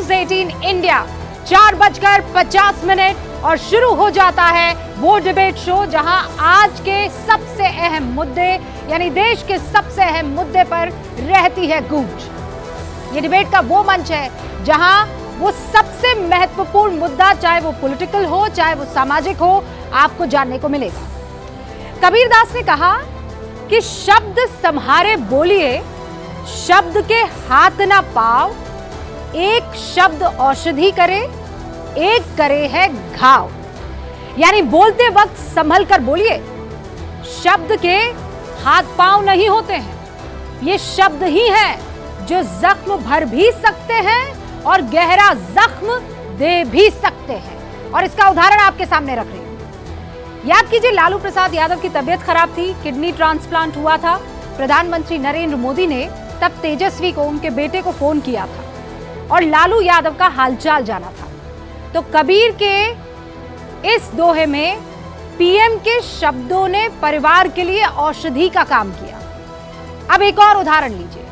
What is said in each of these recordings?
News 18 India 4:50 और शुरू हो जाता है वो डिबेट शो जहां आज के सबसे अहम मुद्दे यानी देश के सबसे अहम मुद्दे पर रहती है गूंज। ये डिबेट का वो मंच है जहां वो सबसे महत्वपूर्ण मुद्दा, चाहे वो पॉलिटिकल हो चाहे वो सामाजिक हो, आपको जानने को मिलेगा। कबीर दास ने कहा कि शब्द सम्हारे बोलिए, शब्द के हाथ ना पाव, एक शब्द औषधि करे, एक करे है घाव। यानी बोलते वक्त संभल कर बोलिए। शब्द के हाथ पांव नहीं होते हैं, ये शब्द ही हैं जो जख्म भर भी सकते हैं और गहरा जख्म दे भी सकते हैं। और इसका उदाहरण आपके सामने रख रही हूं। याद कीजिए, लालू प्रसाद यादव की तबीयत खराब थी, किडनी ट्रांसप्लांट हुआ था। प्रधानमंत्री नरेंद्र मोदी ने तब तेजस्वी को, उनके बेटे को फोन किया था और लालू यादव का हालचाल जाना था। तो कबीर के इस दोहे में पीएम के शब्दों ने परिवार के लिए औषधि का काम किया। अब एक और उदाहरण लीजिए।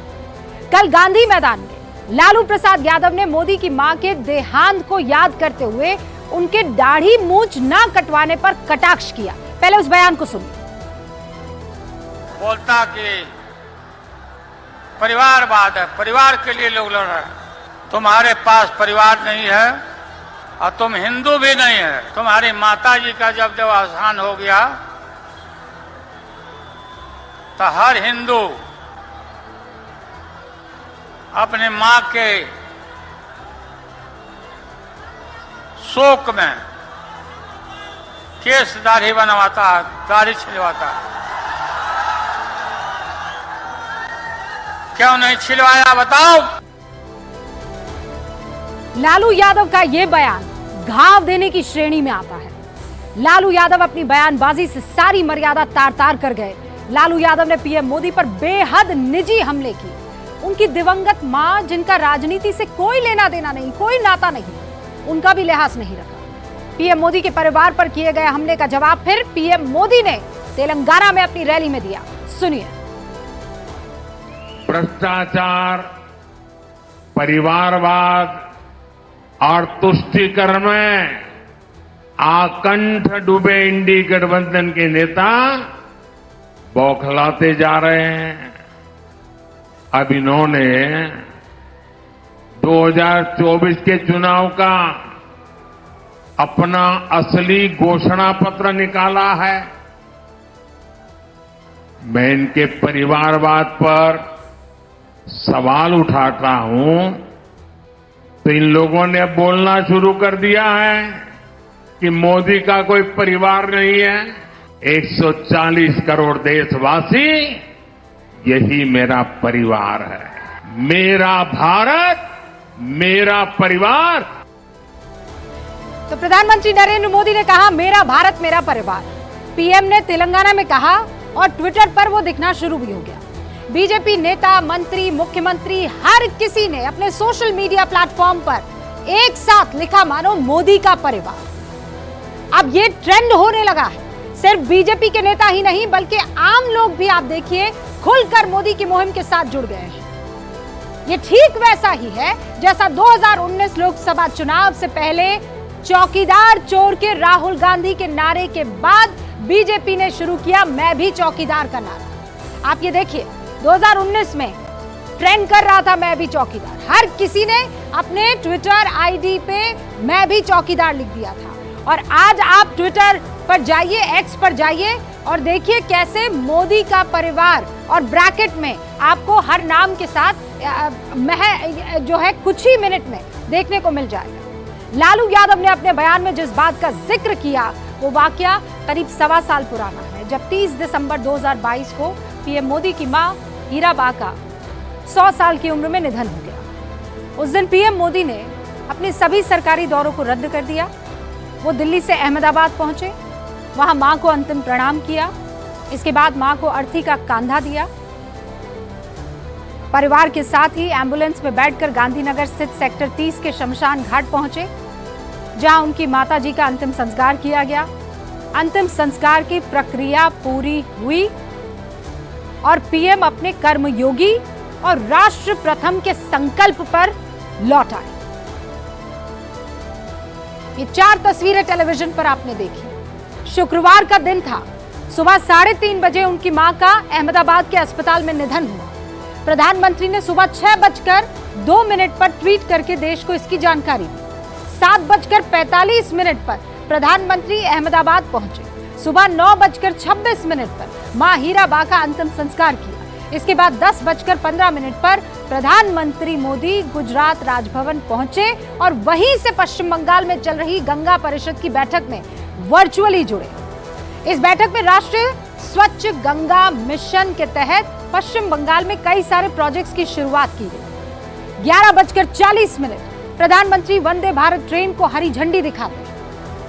कल गांधी मैदान में लालू प्रसाद यादव ने मोदी की मां के देहांत को याद करते हुए उनके दाढ़ी मूंछ ना कटवाने पर कटाक्ष किया। पहले उस बयान को सुनिए। बोलता कि परिवारवाद है, परिवार के लिए लोग लड़ रहे हैं। तुम्हारे पास परिवार नहीं है और तुम हिंदू भी नहीं है। तुम्हारी माता जी का जब देहावसान हो गया तो हर हिंदू अपने मां के शोक में केस दाढ़ी बनवाता है, दाढ़ी छिलवाता है। क्यों नहीं छिलवाया बताओ? लालू यादव का यह बयान घाव देने की श्रेणी में आता है। लालू यादव अपनी बयानबाजी से सारी मर्यादा तार तार कर गए। लालू यादव ने पीएम मोदी पर बेहद निजी हमले किए। उनकी दिवंगत मां, जिनका राजनीति से कोई लेना देना नहीं, कोई नाता नहीं, उनका भी लिहाज नहीं रखा। पीएम मोदी के परिवार पर किए गए हमले का जवाब फिर पीएम मोदी ने तेलंगाना में अपनी रैली में दिया। सुनिए। भ्रष्टाचार, परिवारवाद और तुष्टीकरण में आकंठ डूबे इंडी गठबंधन के नेता बौखलाते जा रहे हैं। अब इन्होंने 2024 के चुनाव का अपना असली घोषणा पत्र निकाला है। मैं इनके परिवारवाद पर सवाल उठाता हूं तो इन लोगों ने बोलना शुरू कर दिया है कि मोदी का कोई परिवार नहीं है। 140 करोड़ देशवासी, यही मेरा परिवार है। मेरा भारत, मेरा परिवार। तो प्रधानमंत्री नरेंद्र मोदी ने कहा मेरा भारत मेरा परिवार। पीएम ने तेलंगाना में कहा और ट्विटर पर वो दिखना शुरू भी हो गया। बीजेपी नेता, मंत्री, मुख्यमंत्री, हर किसी ने अपने सोशल मीडिया प्लेटफॉर्म पर एक साथ लिखा मानो मोदी का परिवार। अब ये ट्रेंड होने लगा है। सिर्फ बीजेपी के नेता ही नहीं बल्कि आम लोग भी आप देखिए खुलकर मोदी की मुहिम के साथ जुड़ गए हैं। ये ठीक वैसा ही है जैसा 2019 लोकसभा चुनाव से पहले चौकीदार चोर के राहुल गांधी के नारे के बाद बीजेपी ने शुरू किया मैं भी चौकीदार का नारा। आप ये देखिए, 2019 में ट्रेंड कर रहा था मैं भी चौकीदार। हर किसी ने अपने ट्विटर आईडी पे मैं भी चौकीदार लिख दिया था। और आज आप ट्विटर पर जाइए, एक्स पर जाइए और देखिए कैसे मोदी का परिवार और ब्रैकेट में आपको हर नाम के साथ जो है कुछ ही मिनट में देखने को मिल जाएगा। लालू यादव ने अपने बयान में जिस बात का जिक्र किया वो वाकया करीब 1.25 साल पुराना है, जब 30 दिसंबर 2022 को पीएम मोदी की मां हीराबा का 100 साल की उम्र में निधन हो गया। उस दिन पीएम मोदी ने अपने सभी सरकारी दौरों को रद्द कर दिया। वो दिल्ली से अहमदाबाद पहुंचे, वहां मां को अंतिम प्रणाम किया। इसके बाद मां को अर्थी का कांधा दिया। परिवार के साथ ही एम्बुलेंस में बैठकर गांधीनगर स्थित सेक्टर 30 के शमशान घाट पहुंचे, जहां उनकी माताजी का अंतिम संस्कार किया गया। अंतिम संस्कार की प्रक्रिया पूरी हुई और पीएम अपने कर्मयोगी और राष्ट्र प्रथम के संकल्प पर लौट आए। ये 4 तस्वीरें टेलीविजन पर आपने देखी। शुक्रवार का दिन था। सुबह 3:30 बजे उनकी मां का अहमदाबाद के अस्पताल में निधन हुआ। प्रधानमंत्री ने सुबह 6:02 पर ट्वीट करके देश को इसकी जानकारी दी। 7:45 पर प्रधानमंत्री अहमदाबाद पहुंचे। सुबह 9:26 पर मां हीराबा का अंतिम संस्कार किया। इसके बाद 10:15 पर प्रधानमंत्री मोदी गुजरात राजभवन पहुंचे और वहीं से पश्चिम बंगाल में चल रही गंगा परिषद की बैठक में वर्चुअली जुड़े। इस बैठक में राष्ट्रीय स्वच्छ गंगा मिशन के तहत पश्चिम बंगाल में कई सारे प्रोजेक्ट्स की शुरुआत की गई। 11:40 प्रधानमंत्री वंदे भारत ट्रेन को हरी झंडी दिखाते।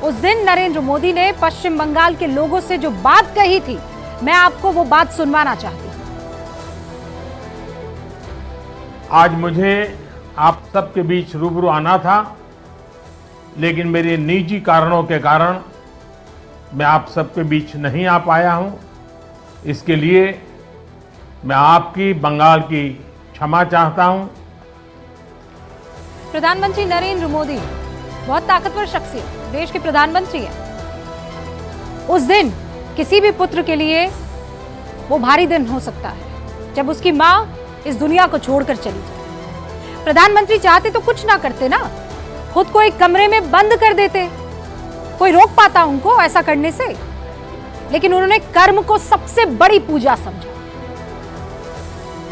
उस दिन नरेंद्र मोदी ने पश्चिम बंगाल के लोगों से जो बात कही थी, मैं आपको वो बात सुनवाना चाहती हूं। आज मुझे आप सबके बीच रूबरू आना था, लेकिन मेरे निजी कारणों के कारण मैं आप सबके बीच नहीं आ पाया हूं। इसके लिए मैं आपकी, बंगाल की क्षमा चाहता हूं। प्रधानमंत्री नरेंद्र मोदी बहुत ताकतवर शख्सियत, देश के प्रधानमंत्री हैं। उस दिन किसी भी पुत्र के लिए वो भारी दिन हो सकता है जब उसकी मां इस दुनिया को छोड़कर चली जाए। प्रधानमंत्री चाहते तो कुछ ना करते ना, खुद को एक कमरे में बंद कर देते, कोई रोक पाता उनको ऐसा करने से? लेकिन उन्होंने कर्म को सबसे बड़ी पूजा समझा।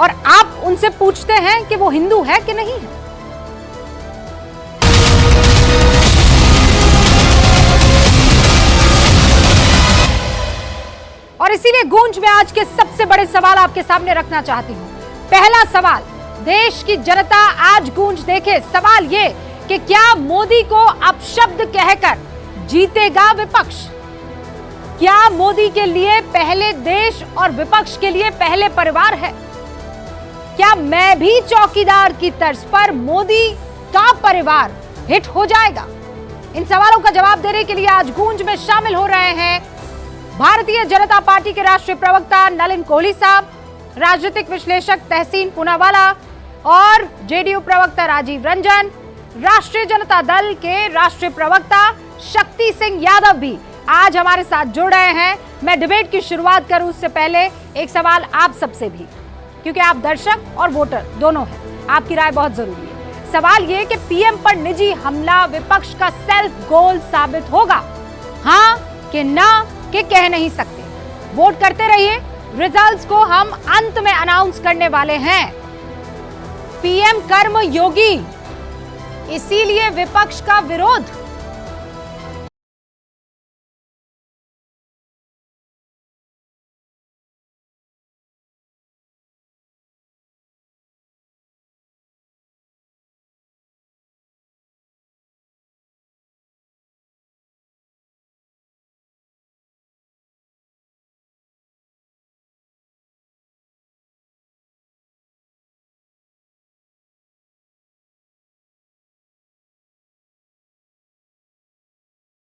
और आप उनसे पूछते हैं कि वो हिंदू है कि नहीं है। और इसीलिए गूंज में आज के सबसे बड़े सवाल आपके सामने रखना चाहती हूं। पहला सवाल, देश की जनता आज गूंज देखे। सवाल ये कि क्या मोदी को अपशब्द कहकर जीतेगा विपक्ष? क्या मोदी के लिए पहले देश और विपक्ष के लिए पहले परिवार है? क्या मैं भी चौकीदार की तर्ज पर मोदी का परिवार हिट हो जाएगा? इन सवालों का जवाब देने के लिए आज गूंज में शामिल हो रहे हैं भारतीय जनता पार्टी के राष्ट्रीय प्रवक्ता नलिन कोहली साहब, राजनीतिक विश्लेषक तहसीन पूनावाला और जेडीयू प्रवक्ता राजीव रंजन, राष्ट्रीय जनता दल के राष्ट्रीय प्रवक्ता शक्ति सिंह यादव भी आज हमारे साथ जुड़ रहे हैं। मैं डिबेट की शुरुआत करूं उससे पहले एक सवाल आप सबसे भी, क्योंकि आप दर्शक और वोटर दोनों हैं, आपकी राय बहुत जरूरी है। सवाल ये कि पीएम पर निजी हमला विपक्ष का सेल्फ गोल साबित होगा, हाँ कि ना कि कह नहीं सकते? वोट करते रहिए, रिजल्ट्स को हम अंत में अनाउंस करने वाले हैं। पीएम कर्म योगी, इसीलिए विपक्ष का विरोध।